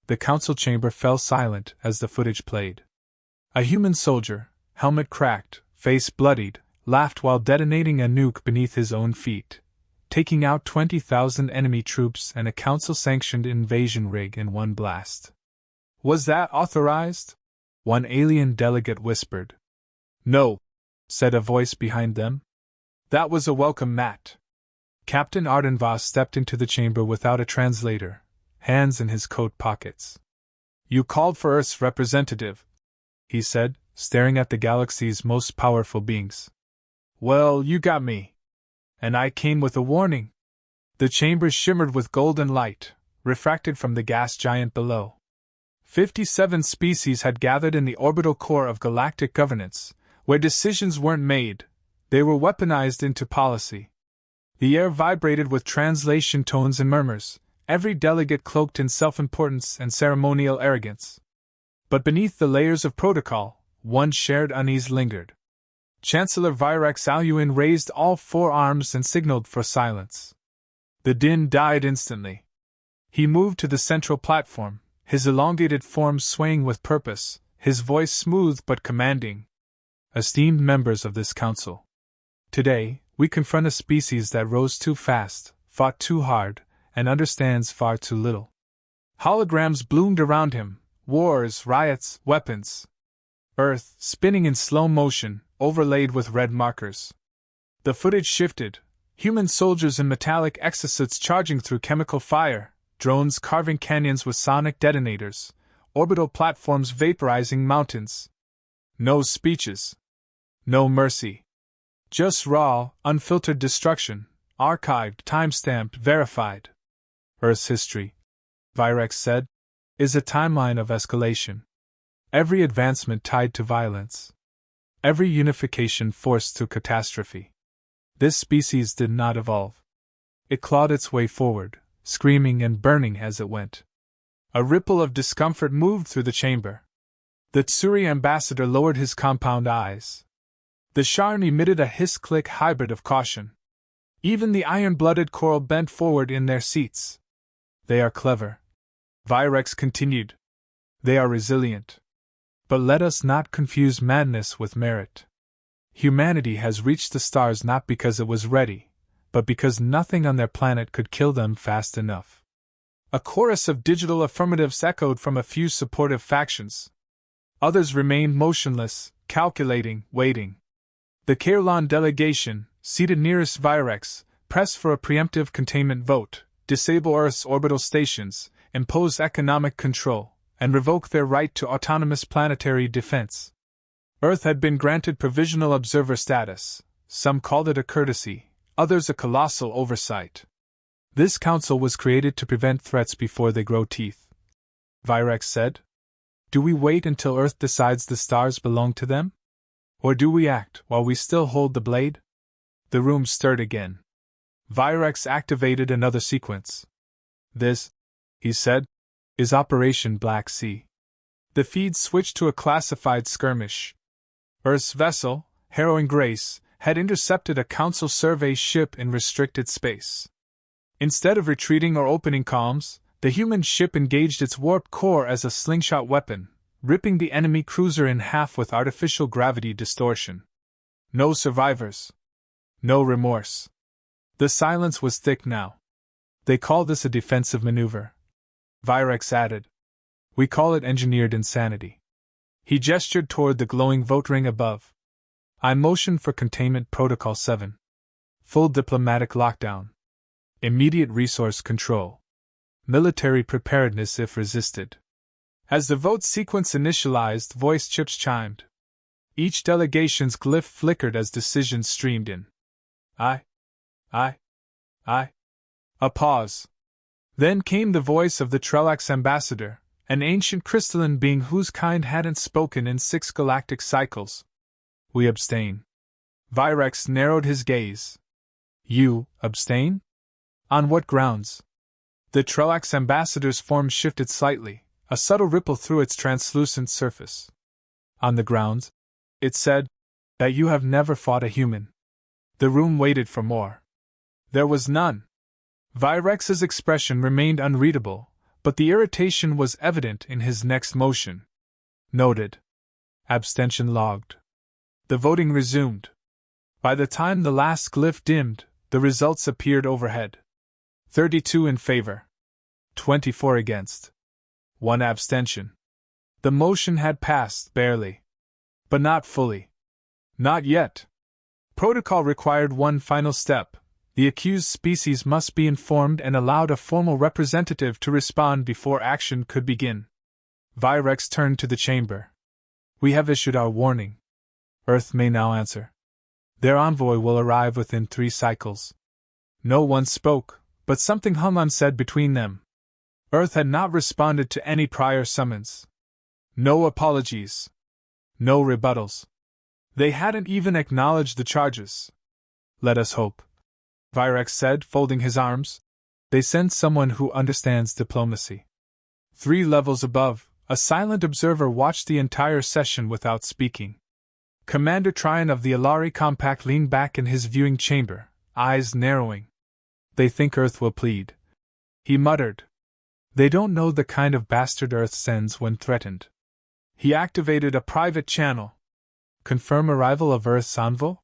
The council chamber fell silent as the footage played. A human soldier, helmet cracked, face bloodied, laughed while detonating a nuke beneath his own feet, taking out 20,000 enemy troops and a council-sanctioned invasion rig in one blast. Was that authorized? One alien delegate whispered. No, said a voice behind them. That was a welcome mat. Captain Ardenvoss stepped into the chamber without a translator, hands in his coat pockets. You called for Earth's representative, he said, staring at the galaxy's most powerful beings. Well, you got me. And I came with a warning. The chamber shimmered with golden light, refracted from the gas giant below. 57 species had gathered in the orbital core of galactic governance, where decisions weren't made, they were weaponized into policy. The air vibrated with translation tones and murmurs, every delegate cloaked in self-importance and ceremonial arrogance. But beneath the layers of protocol, one shared unease lingered. Chancellor Virex Aluin raised all 4 arms and signaled for silence. The din died instantly. He moved to the central platform, his elongated form swaying with purpose, his voice smooth but commanding. Esteemed members of this council. Today, we confront a species that rose too fast, fought too hard, and understands far too little. Holograms bloomed around him, wars, riots, weapons. Earth, spinning in slow motion, overlaid with red markers. The footage shifted, human soldiers in metallic exosuits charging through chemical fire, drones carving canyons with sonic detonators, orbital platforms vaporizing mountains. No speeches. No mercy. Just raw, unfiltered destruction, archived, time-stamped, verified. Earth's history, Virex said, is a timeline of escalation. Every advancement tied to violence. Every unification forced to catastrophe. This species did not evolve. It clawed its way forward, screaming and burning as it went. A ripple of discomfort moved through the chamber. The Tsuri ambassador lowered his compound eyes. The Sharn emitted a hiss-click hybrid of caution. Even the iron-blooded coral bent forward in their seats. They are clever. Virex continued. They are resilient. But let us not confuse madness with merit. Humanity has reached the stars not because it was ready, but because nothing on their planet could kill them fast enough. A chorus of digital affirmatives echoed from a few supportive factions. Others remained motionless, calculating, waiting. The Kaerlon delegation, seated nearest Virex, pressed for a preemptive containment vote, disable Earth's orbital stations, impose economic control, and revoke their right to autonomous planetary defense. Earth had been granted provisional observer status. Some called it a courtesy, others a colossal oversight. This council was created to prevent threats before they grow teeth. Virex said. Do we wait until Earth decides the stars belong to them? Or do we act while we still hold the blade? The room stirred again. Virex activated another sequence. This, he said, is Operation Black Sea. The feed switched to a classified skirmish. Earth's vessel, Harrowing Grace, had intercepted a Council survey ship in restricted space. Instead of retreating or opening comms, the human ship engaged its warped core as a slingshot weapon, ripping the enemy cruiser in half with artificial gravity distortion. No survivors. No remorse. The silence was thick now. They call this a defensive maneuver. Virex added. We call it engineered insanity. He gestured toward the glowing vote ring above. I motioned for Containment Protocol 7. Full diplomatic lockdown. Immediate resource control. Military preparedness if resisted. As the vote sequence initialized, voice chips chimed. Each delegation's glyph flickered as decisions streamed in. I. A pause. Then came the voice of the Trelax ambassador, an ancient crystalline being whose kind hadn't spoken in 6 galactic cycles. We abstain. Virex narrowed his gaze. You abstain? On what grounds? The Trelax ambassador's form shifted slightly, a subtle ripple through its translucent surface. On the grounds, it said, that you have never fought a human. The room waited for more. There was none. Virex's expression remained unreadable, but the irritation was evident in his next motion. Noted. Abstention logged. The voting resumed. By the time the last glyph dimmed, the results appeared overhead. 32 in favor. 24 against. 1 abstention. The motion had passed, barely. But not fully. Not yet. Protocol required one final step. The accused species must be informed and allowed a formal representative to respond before action could begin. Virex turned to the chamber. We have issued our warning. Earth may now answer. Their envoy will arrive within 3 cycles. No one spoke, but something hung unsaid between them. Earth had not responded to any prior summons. No apologies. No rebuttals. They hadn't even acknowledged the charges. Let us hope, Virex said, folding his arms. They send someone who understands diplomacy. 3 levels above, a silent observer watched the entire session without speaking. Commander Tryon of the Alari Compact leaned back in his viewing chamber, eyes narrowing. They think Earth will plead, he muttered. They don't know the kind of bastard Earth sends when threatened. He activated a private channel. Confirm arrival of Earth's envoy?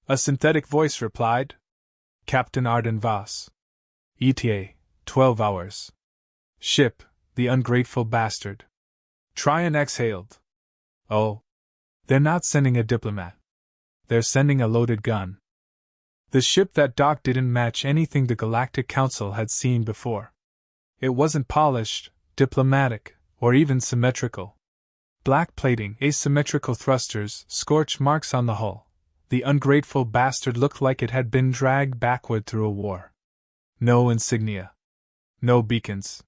A synthetic voice replied. Captain Arden Voss. ETA, 12 hours. Ship, the ungrateful bastard. Tryon exhaled. Oh. They're not sending a diplomat. They're sending a loaded gun. The ship that docked didn't match anything the Galactic Council had seen before. It wasn't polished, diplomatic, or even symmetrical. Black plating, asymmetrical thrusters, scorch marks on the hull. The ungrateful bastard looked like it had been dragged backward through a war. No insignia. No beacons.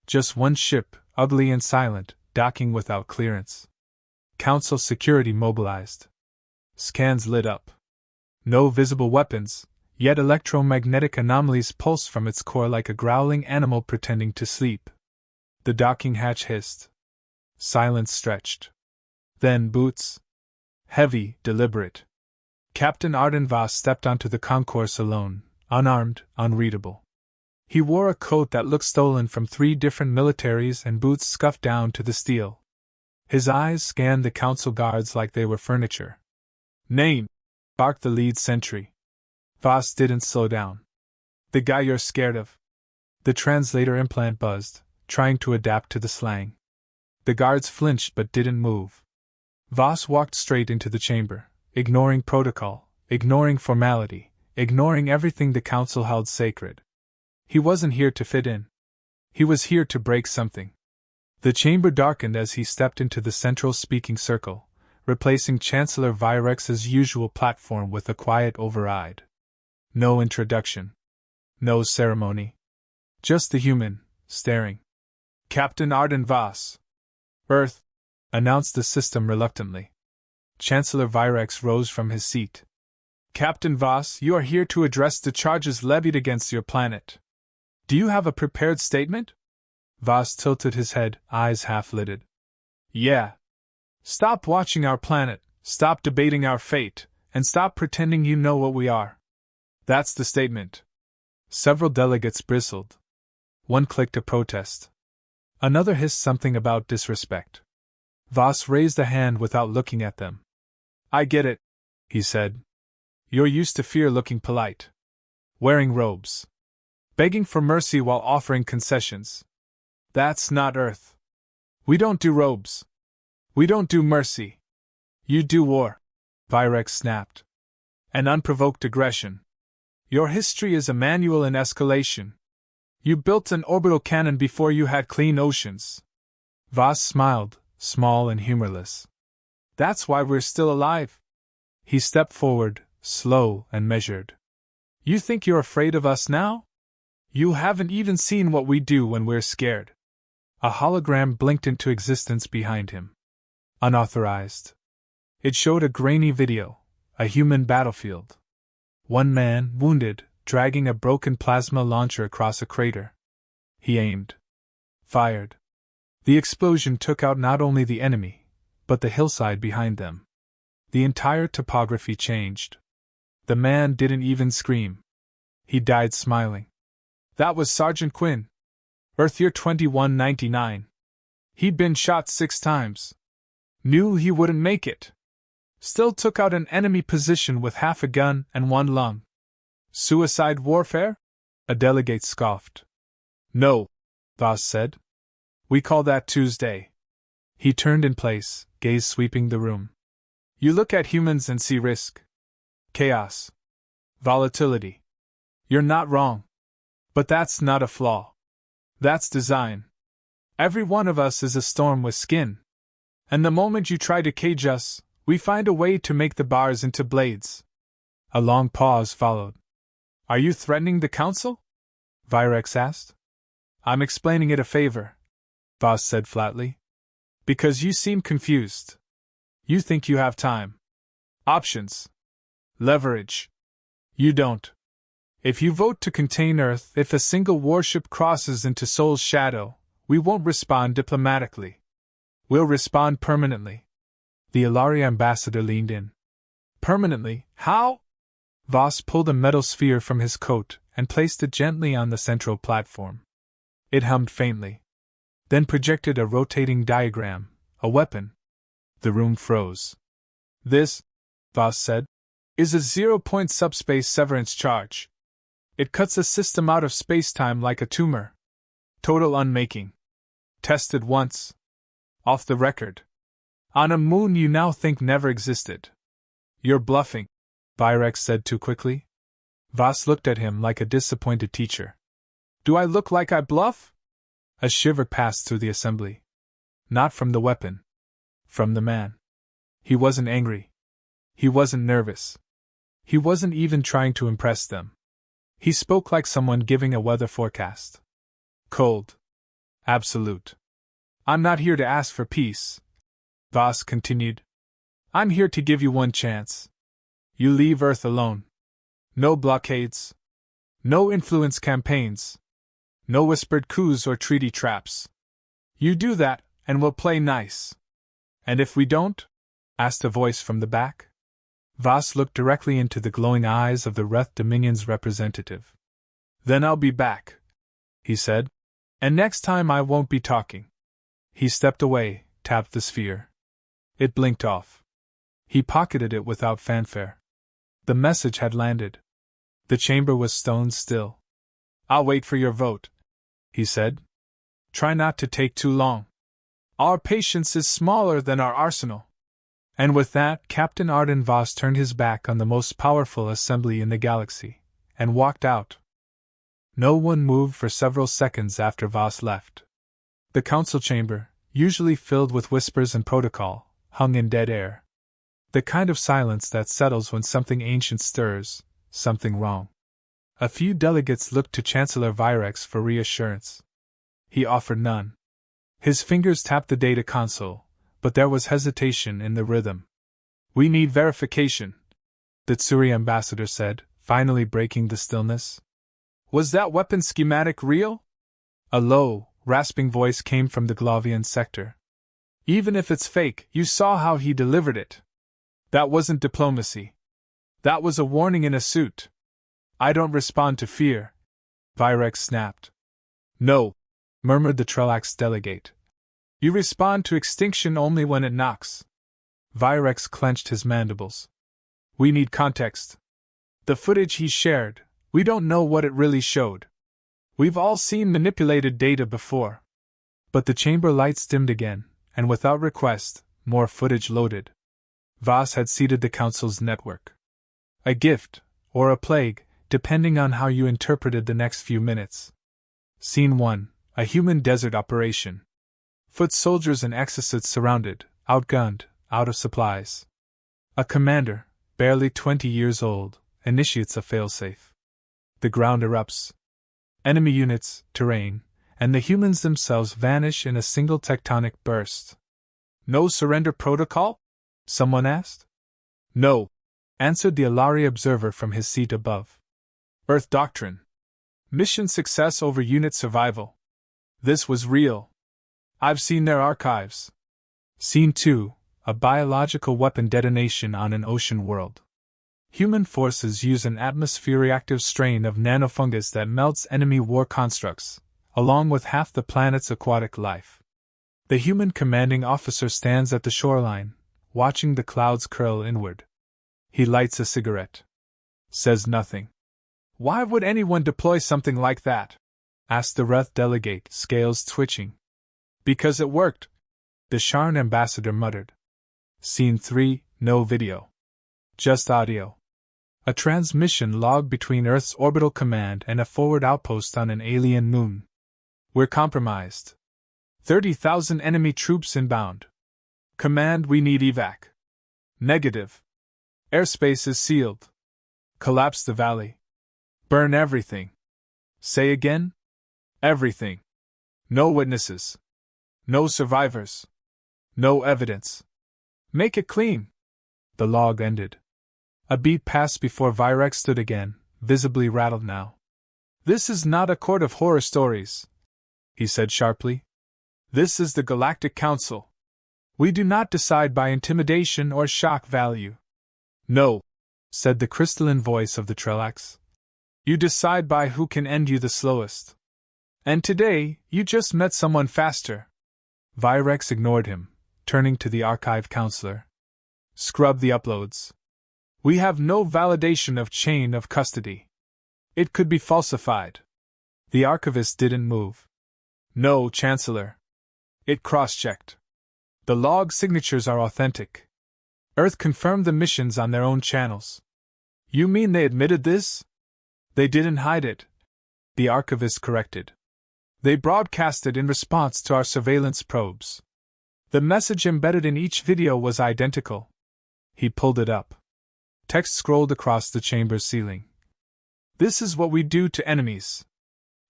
Just one ship, ugly and silent, docking without clearance. Council security mobilized. Scans lit up. No visible weapons, yet electromagnetic anomalies pulse from its core like a growling animal pretending to sleep. The docking hatch hissed. Silence stretched. Then boots. Heavy, deliberate. Captain Arden Voss stepped onto the concourse alone, unarmed, unreadable. He wore a coat that looked stolen from 3 different militaries and boots scuffed down to the steel. His eyes scanned the council guards like they were furniture. Name, barked the lead sentry. Voss didn't slow down. The guy you're scared of. The translator implant buzzed, trying to adapt to the slang. The guards flinched but didn't move. Voss walked straight into the chamber, ignoring protocol, ignoring formality, ignoring everything the council held sacred. He wasn't here to fit in. He was here to break something. The chamber darkened as he stepped into the central speaking circle, replacing Chancellor Virex's usual platform with a quiet override. No introduction. No ceremony. Just the human, staring. Captain Arden Voss. Earth, announced the system reluctantly. Chancellor Virex rose from his seat. Captain Voss, you are here to address the charges levied against your planet. Do you have a prepared statement? Voss tilted his head, eyes half-lidded. Yeah. Stop watching our planet, stop debating our fate, and stop pretending you know what we are. That's the statement. Several delegates bristled. One clicked a protest. Another hissed something about disrespect. Voss raised a hand without looking at them. I get it, he said. You're used to fear looking polite. Wearing robes. Begging for mercy while offering concessions. That's not Earth. We don't do robes. We don't do mercy. You do war, Virex snapped. An unprovoked aggression. Your history is a manual in escalation. You built an orbital cannon before you had clean oceans. Voss smiled, small and humorless. That's why we're still alive. He stepped forward, slow and measured. You think you're afraid of us now? You haven't even seen what we do when we're scared. A hologram blinked into existence behind him. Unauthorized. It showed a grainy video, a human battlefield. One man, wounded, dragging a broken plasma launcher across a crater. He aimed. Fired. The explosion took out not only the enemy, but the hillside behind them. The entire topography changed. The man didn't even scream. He died smiling. That was Sergeant Quinn. Earth Year 2199. He'd been shot 6 times. Knew he wouldn't make it. Still took out an enemy position with half a gun and 1 lung. Suicide warfare? A delegate scoffed. No, Voss said. We call that Tuesday. He turned in place, gaze sweeping the room. You look at humans and see risk. Chaos. Volatility. You're not wrong. But that's not a flaw. That's design. Every one of us is a storm with skin. And the moment you try to cage us, we find a way to make the bars into blades. A long pause followed. Are you threatening the council? Virex asked. I'm explaining it a favor, Voss said flatly. Because you seem confused. You think you have time. Options. Leverage. You don't. If you vote to contain Earth, if a single warship crosses into Sol's shadow, we won't respond diplomatically. We'll respond permanently. The Ilaria ambassador leaned in. Permanently? How? Voss pulled a metal sphere from his coat and placed it gently on the central platform. It hummed faintly. Then projected a rotating diagram, a weapon. The room froze. This, Voss said, is a 0-point subspace severance charge. It cuts a system out of space-time like a tumor. Total unmaking. Tested once. Off the record. On a moon you now think never existed. You're bluffing, Virex said too quickly. Voss looked at him like a disappointed teacher. Do I look like I bluff? A shiver passed through the assembly. Not from the weapon. From the man. He wasn't angry. He wasn't nervous. He wasn't even trying to impress them. He spoke like someone giving a weather forecast. Cold. Absolute. I'm not here to ask for peace, Voss continued. I'm here to give you one chance. You leave Earth alone. No blockades. No influence campaigns. No whispered coups or treaty traps. You do that, and we'll play nice. And if we don't? Asked a voice from the back. Voss looked directly into the glowing eyes of the Reth Dominion's representative. Then I'll be back, he said. And next time I won't be talking. He stepped away, tapped the sphere. It blinked off. He pocketed it without fanfare. The message had landed. The chamber was stone still. I'll wait for your vote, he said. Try not to take too long. Our patience is smaller than our arsenal. And with that, Captain Arden Voss turned his back on the most powerful assembly in the galaxy, and walked out. No one moved for several seconds after Voss left. The council chamber, usually filled with whispers and protocol, hung in dead air. The kind of silence that settles when something ancient stirs, something wrong. A few delegates looked to Chancellor Virex for reassurance. He offered none. His fingers tapped the data console, but there was hesitation in the rhythm. We need verification, the Tsuri ambassador said, finally breaking the stillness. Was that weapon schematic real? A low, rasping voice came from the Glavian sector. Even if it's fake, you saw how he delivered it. That wasn't diplomacy. That was a warning in a suit. I don't respond to fear, Virex snapped. No, murmured the Trelax delegate. You respond to extinction only when it knocks. Virex clenched his mandibles. We need context. The footage he shared, we don't know what it really showed. We've all seen manipulated data before. But the chamber lights dimmed again, and without request, more footage loaded. Voss had seeded the council's network. A gift, or a plague, depending on how you interpreted the next few minutes. Scene 1, a human desert operation. Foot soldiers and exosuits surrounded, outgunned, out of supplies. A commander, barely 20 years old, initiates a failsafe. The ground erupts. Enemy units, terrain, and the humans themselves vanish in a single tectonic burst. No surrender protocol? Someone asked. No, answered the Alari observer from his seat above. Earth doctrine. Mission success over unit survival. This was real. I've seen their archives. Scene 2, a biological weapon detonation on an ocean world. Human forces use an atmosphere-reactive strain of nanofungus that melts enemy war constructs, along with half the planet's aquatic life. The human commanding officer stands at the shoreline, watching the clouds curl inward. He lights a cigarette. Says nothing. Why would anyone deploy something like that? Asked the Reth delegate, scales twitching. Because it worked, the Sharn ambassador muttered. Scene 3, no video. Just audio. A transmission log between Earth's orbital command and a forward outpost on an alien moon. We're compromised. 30,000 enemy troops inbound. Command, we need evac. Negative. Airspace is sealed. Collapse the valley. Burn everything. Say again? Everything. No witnesses. No survivors. No evidence. Make it clean. The log ended. A beat passed before Virex stood again, visibly rattled now. This is not a court of horror stories, he said sharply. This is the Galactic Council. We do not decide by intimidation or shock value. No, said the crystalline voice of the Trelax. You decide by who can end you the slowest. And today, you just met someone faster. Virex ignored him, turning to the archive counselor. Scrub the uploads. We have no validation of chain of custody. It could be falsified. The archivist didn't move. No, Chancellor. It cross-checked. The log signatures are authentic. Earth confirmed the missions on their own channels. You mean they admitted this? They didn't hide it, the archivist corrected. They broadcast it in response to our surveillance probes. The message embedded in each video was identical. He pulled it up. Text scrolled across the chamber's ceiling. This is what we do to enemies.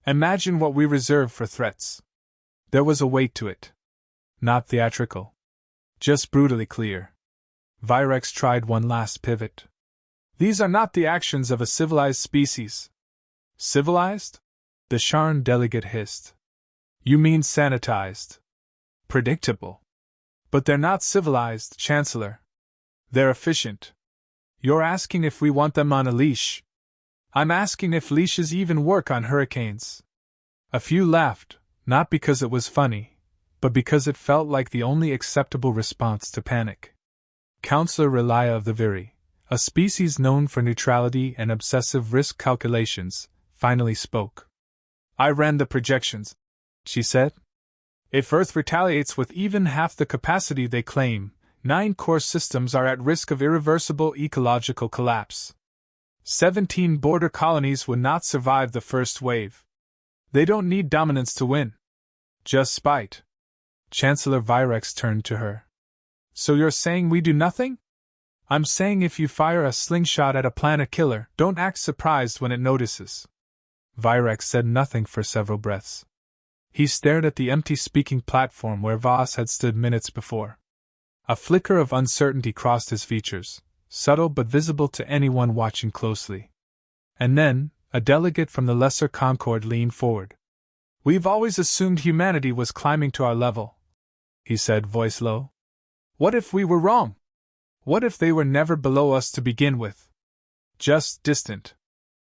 Imagine what we reserve for threats. There was a weight to it. Not theatrical. Just brutally clear. Virex tried one last pivot. These are not the actions of a civilized species. Civilized? The Sharn delegate hissed. You mean sanitized. Predictable. But they're not civilized, Chancellor. They're efficient. You're asking if we want them on a leash. I'm asking if leashes even work on hurricanes. A few laughed, not because it was funny, but because it felt like the only acceptable response to panic. Counselor Relia of the Viri, a species known for neutrality and obsessive risk calculations, finally spoke. I ran the projections, she said. If Earth retaliates with even half the capacity they claim, 9 core systems are at risk of irreversible ecological collapse. 17 border colonies would not survive the first wave. They don't need dominance to win. Just spite. Chancellor Virex turned to her. So you're saying we do nothing? I'm saying if you fire a slingshot at a planet killer, don't act surprised when it notices. Virex said nothing for several breaths. He stared at the empty speaking platform where Voss had stood minutes before. A flicker of uncertainty crossed his features, subtle but visible to anyone watching closely. And then, a delegate from the Lesser Concord leaned forward. We've always assumed humanity was climbing to our level, he said, voice low. What if we were wrong? What if they were never below us to begin with? Just distant.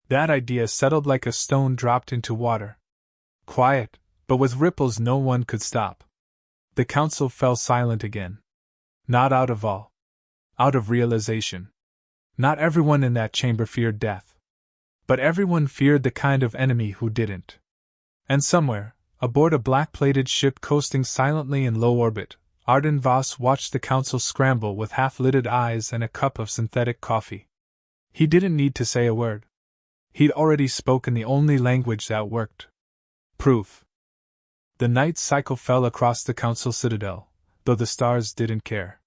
That idea settled like a stone dropped into water. Quiet, but with ripples no one could stop. The council fell silent again. Not out of awe. Out of realization. Not everyone in that chamber feared death. But everyone feared the kind of enemy who didn't. And somewhere, aboard a black-plated ship coasting silently in low orbit, Arden Voss watched the council scramble with half-lidded eyes and a cup of synthetic coffee. He didn't need to say a word. He'd already spoken the only language that worked. Proof. The night cycle fell across the council citadel, though the stars didn't care.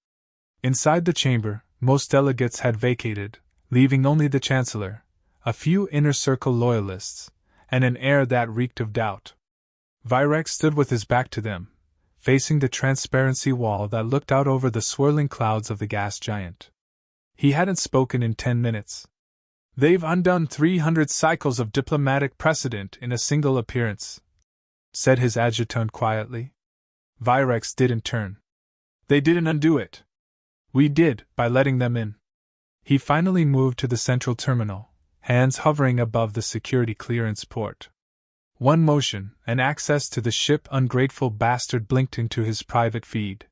Inside the chamber, most delegates had vacated, leaving only the Chancellor, a few inner-circle loyalists, and an air that reeked of doubt. Virex stood with his back to them, facing the transparency wall that looked out over the swirling clouds of the gas giant. He hadn't spoken in 10 minutes. They've undone 300 cycles of diplomatic precedent in a single appearance, said his adjutant quietly. Virex didn't turn. They didn't undo it. We did, by letting them in. He finally moved to the central terminal, hands hovering above the security clearance port. One motion, and access to the ship. Ungrateful bastard blinked into his private feed.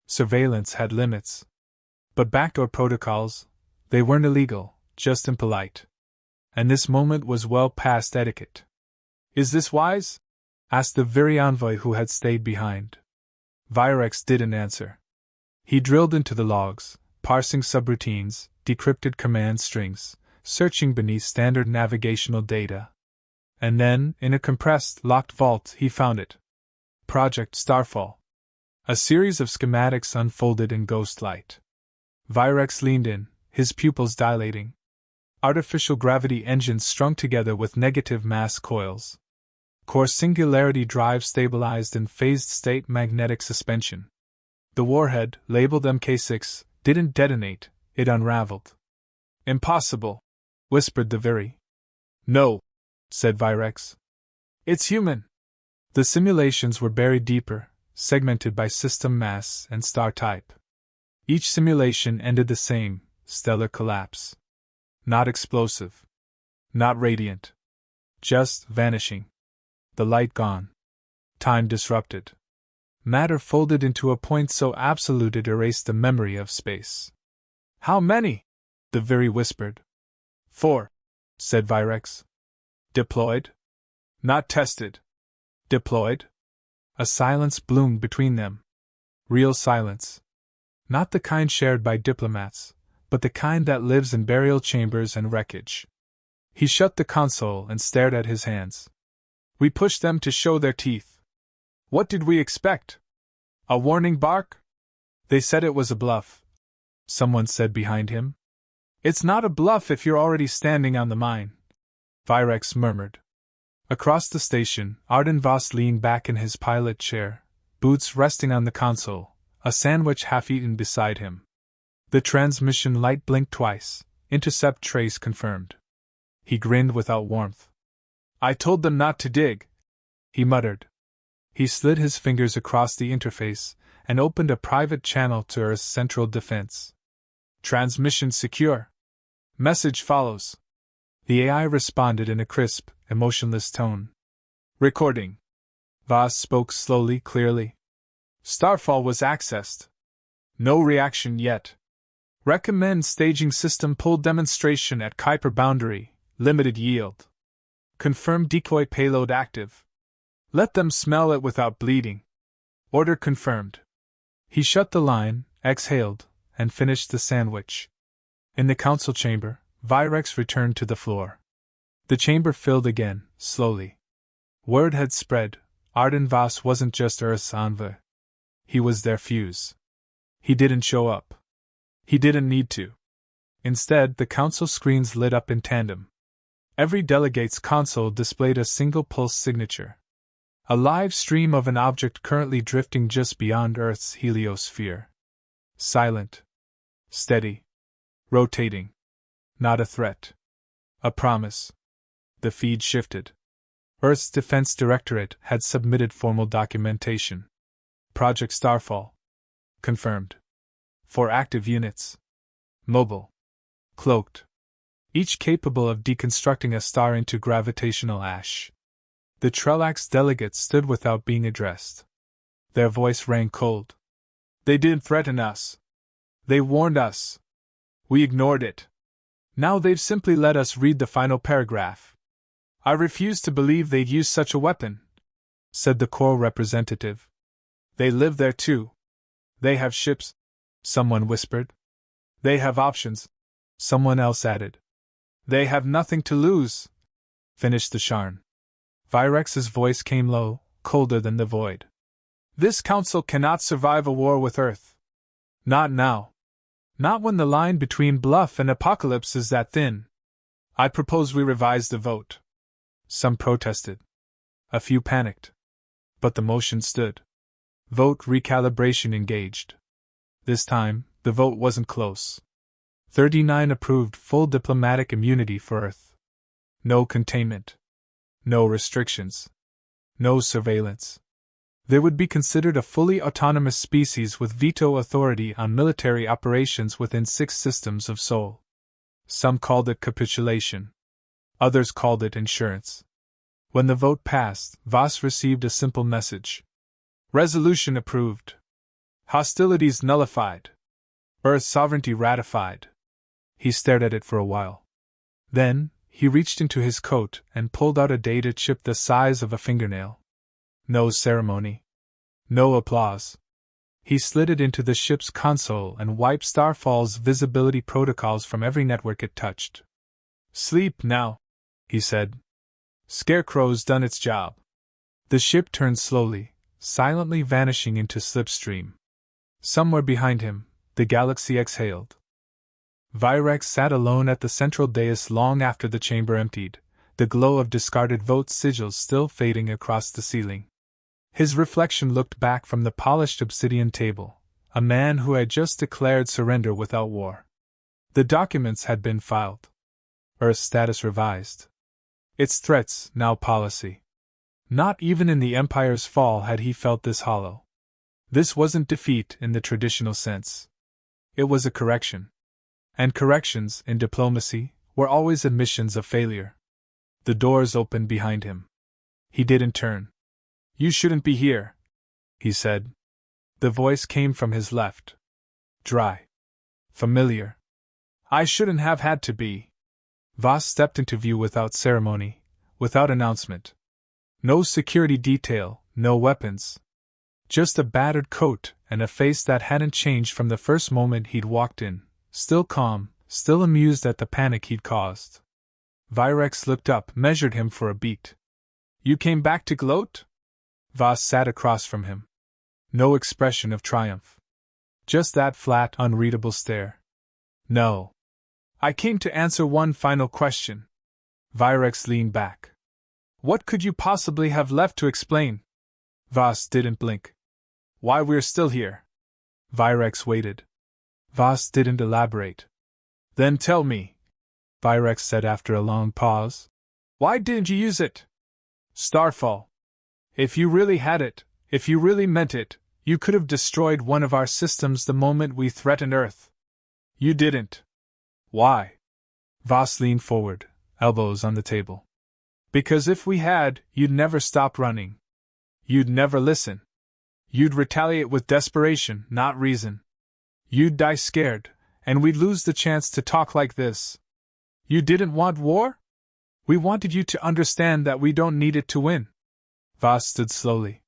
Surveillance had limits. But backdoor protocols, they weren't illegal, just impolite. And this moment was well past etiquette. Is this wise? Asked the very envoy who had stayed behind. Virex didn't answer. He drilled into the logs, parsing subroutines, decrypted command strings, searching beneath standard navigational data. And then, in a compressed, locked vault, he found it. Project Starfall. A series of schematics unfolded in ghost light. Virex leaned in, his pupils dilating. Artificial gravity engines strung together with negative mass coils. Core singularity drive stabilized in phased state magnetic suspension. The warhead, labeled Mk6, didn't detonate, it unraveled. Impossible, whispered the Viri. No, said Virex. It's human. The simulations were buried deeper, segmented by system mass and star type. Each simulation ended the same, stellar collapse. Not explosive. Not radiant. Just vanishing. The light gone. Time disrupted. Matter folded into a point so absolute it erased the memory of space. How many? The Viri whispered. 4, said Virex. Deployed? Not tested. Deployed? A silence bloomed between them. Real silence. Not the kind shared by diplomats, but the kind that lives in burial chambers and wreckage. He shut the console and stared at his hands. We pushed them to show their teeth. What did we expect? A warning bark? They said it was a bluff. Someone said behind him. It's not a bluff if you're already standing on the mine, Virex murmured. Across the station, Arden Voss leaned back in his pilot chair, boots resting on the console, a sandwich half-eaten beside him. The transmission light blinked twice, intercept trace confirmed. He grinned without warmth. I told them not to dig, he muttered. He slid his fingers across the interface and opened a private channel to Earth's central defense. Transmission secure. Message follows. The AI responded in a crisp, emotionless tone. Recording. Voss spoke slowly, clearly. Starfall was accessed. No reaction yet. Recommend staging system pull demonstration at Kuiper boundary, limited yield. Confirm decoy payload active. Let them smell it without bleeding. Order confirmed. He shut the line, exhaled, and finished the sandwich. In the council chamber, Virex returned to the floor. The chamber filled again, slowly. Word had spread, Arden Voss wasn't just Earth's envoy. He was their fuse. He didn't show up. He didn't need to. Instead, the council screens lit up in tandem. Every delegate's console displayed a single pulse signature. A live stream of an object currently drifting just beyond Earth's heliosphere. Silent. Steady. Rotating. Not a threat. A promise. The feed shifted. Earth's Defense Directorate had submitted formal documentation. Project Starfall. Confirmed. 4 active units. Mobile. Cloaked. Each capable of deconstructing a star into gravitational ash. The Trelax delegates stood without being addressed. Their voice rang cold. They didn't threaten us. They warned us. We ignored it. Now they've simply let us read the final paragraph. I refuse to believe they'd use such a weapon, said the Corps representative. They live there too. They have ships, someone whispered. They have options, someone else added. They have nothing to lose, finished the Sharn. Virex's voice came low, colder than the void. This council cannot survive a war with Earth. Not now. Not when the line between bluff and apocalypse is that thin. I propose we revise the vote. Some protested. A few panicked. But the motion stood. Vote recalibration engaged. This time, the vote wasn't close. 39 approved full diplomatic immunity for Earth. No containment. No restrictions. No surveillance. They would be considered a fully autonomous species with veto authority on military operations within 6 systems of Sol. Some called it capitulation. Others called it insurance. When the vote passed, Voss received a simple message. Resolution approved. Hostilities nullified. Earth sovereignty ratified. He stared at it for a while. Then, he reached into his coat and pulled out a data chip the size of a fingernail. No ceremony. No applause. He slid it into the ship's console and wiped Starfall's visibility protocols from every network it touched. Sleep now, he said. Scarecrow's done its job. The ship turned slowly, silently vanishing into slipstream. Somewhere behind him, the galaxy exhaled. Virex sat alone at the central dais long after the chamber emptied, the glow of discarded vote sigils still fading across the ceiling. His reflection looked back from the polished obsidian table, a man who had just declared surrender without war. The documents had been filed. Earth's status revised. Its threats, now policy. Not even in the Empire's fall had he felt this hollow. This wasn't defeat in the traditional sense. It was a correction. And corrections, in diplomacy, were always admissions of failure. The doors opened behind him. He didn't turn. You shouldn't be here, he said. The voice came from his left. Dry. Familiar. I shouldn't have had to be. Voss stepped into view without ceremony, without announcement. No security detail, no weapons. Just a battered coat and a face that hadn't changed from the first moment he'd walked in, still calm, still amused at the panic he'd caused. Virex looked up, measured him for a beat. You came back to gloat? Voss sat across from him. No expression of triumph. Just that flat, unreadable stare. No. I came to answer one final question. Virex leaned back. What could you possibly have left to explain? Voss didn't blink. Why we're still here. Virex waited. Voss didn't elaborate. Then tell me, Virex said after a long pause. Why didn't you use it? Starfall. If you really had it, if you really meant it, you could have destroyed one of our systems the moment we threatened Earth. You didn't. Why? Voss leaned forward, elbows on the table. Because if we had, you'd never stop running. You'd never listen. You'd retaliate with desperation, not reason. You'd die scared, and we'd lose the chance to talk like this. You didn't want war? We wanted you to understand that we don't need it to win. Voss stood slowly.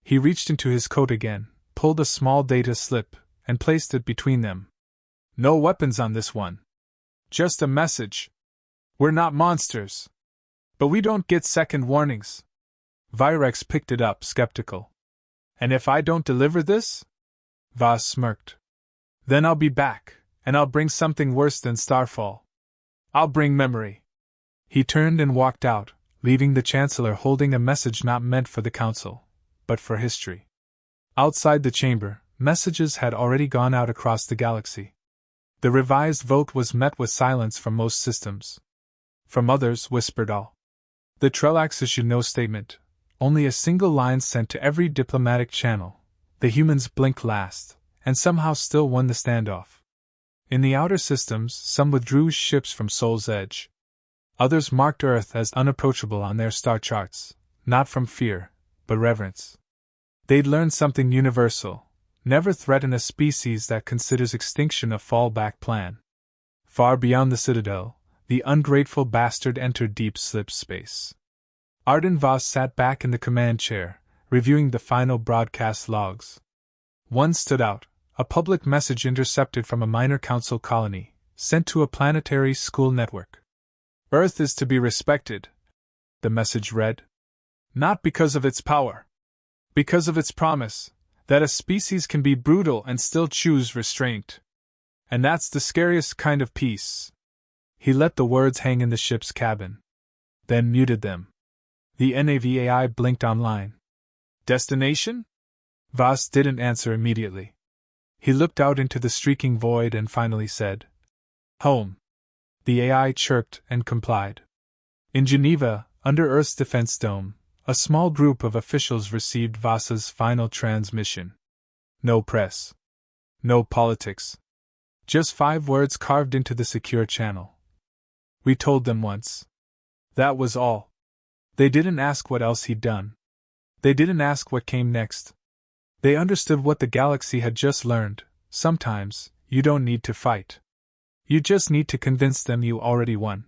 He reached into his coat again, pulled a small data slip, and placed it between them. No weapons on this one. Just a message. We're not monsters. But we don't get second warnings. Virex picked it up, skeptical. And if I don't deliver this? Voss smirked. Then I'll be back, and I'll bring something worse than Starfall. I'll bring memory. He turned and walked out, leaving the Chancellor holding a message not meant for the Council, but for history. Outside the chamber, messages had already gone out across the galaxy. The revised vote was met with silence from most systems. From others whispered all. The Trelax issued no statement, only a single line sent to every diplomatic channel. The humans blinked last, and somehow still won the standoff. In the outer systems, some withdrew ships from Sol's Edge. Others marked Earth as unapproachable on their star charts, not from fear, but reverence. They'd learned something universal: never threaten a species that considers extinction a fallback plan. Far beyond the Citadel, the ungrateful bastard entered deep slip space. Arden Voss sat back in the command chair, reviewing the final broadcast logs. One stood out, a public message intercepted from a minor council colony, sent to a planetary school network. Earth is to be respected, the message read. Not because of its power. Because of its promise, that a species can be brutal and still choose restraint. And that's the scariest kind of peace. He let the words hang in the ship's cabin. Then muted them. The NAVAI blinked online. Destination? Voss didn't answer immediately. He looked out into the streaking void and finally said, Home. The AI chirped and complied. In Geneva, under Earth's defense dome, a small group of officials received Voss's final transmission. No press. No politics. Just 5 words carved into the secure channel. We told them once. That was all. They didn't ask what else he'd done. They didn't ask what came next. They understood what the galaxy had just learned: sometimes, you don't need to fight. You just need to convince them you already won.